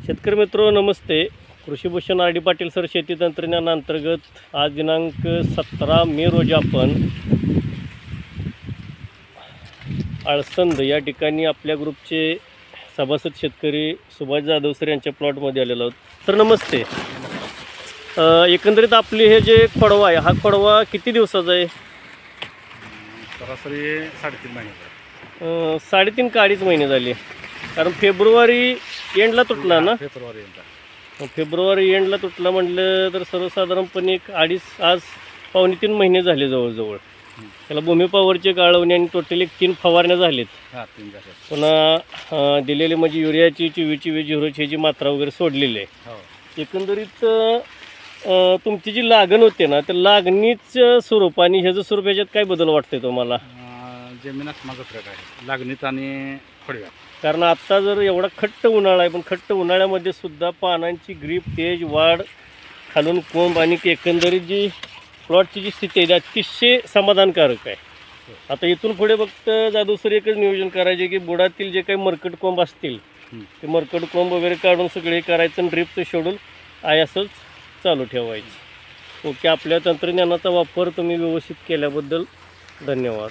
शेतकरी मित्रो नमस्ते. कृषीभूषण R D Patil sir शेती तंत्रज्ञानांतर्गत आज दिनांक 17 मे रोजी आपण आळसंद या ठिकाणी आपल्या ग्रुपचे सभासद शेतकरी सुभाष जाधव सर यांच्या प्लॉटमध्ये आलेलो आहोत. सर नमस्ते. एकंदरीत आपले हे जे खोडवा आहे हा खोडवा किती दिवसाचा आहे? सरासरी 3.5 महिने. 3.5 का 2.5 महिने झाले, कारण फेब्रुवारी एंडला तुटला ना. फेब्रुवारी एंडला तुटला म्हटलं तर सर्वसाधारणपणे एक 2.5 आज 2.25 महिने झाले जवळजवळ. त्याला भूमी पॉवरचे गाळवणे आणि टोटल 3 फवारण्या झालेत. पुन्हा दिलेले म्हणजे युरियाची 24-20 जी मात्रा वगैरे सोडलेली आहे. एकंदरीत तुमची जी लागण होते ना त्या लागणीच स्वरूप आणि ह्याचं स्वरूप याच्यात काय बदल वाटतंय तुम्हाला? जमीनच माझा फरक आहे लागणीत आणि खोडव्यात. कारण आत्ता जर एवढा खट्ट उन्हाळा आहे, पण खट्ट उन्हाळ्यामध्ये सुद्धा पानांची ग्रीप, तेज, वाढ, खालून कोंब आणि एकंदरीत जी प्लॉटची जी स्थिती आहे ती अतिशय समाधानकारक आहे. आता इथून पुढे फक्त जाधव सर एकच नियोजन करायचे की बुडातील जे काही मरकट कोंब असतील ते मरकट कोंब वगैरे काढून सगळे करायचं आणि ड्रीपचं शेड्यूल आहे असंच चालू ठेवायचं. ओके. आपल्या तंत्रज्ञानाचा वापर तुम्ही व्यवस्थित केल्याबद्दल धन्यवाद.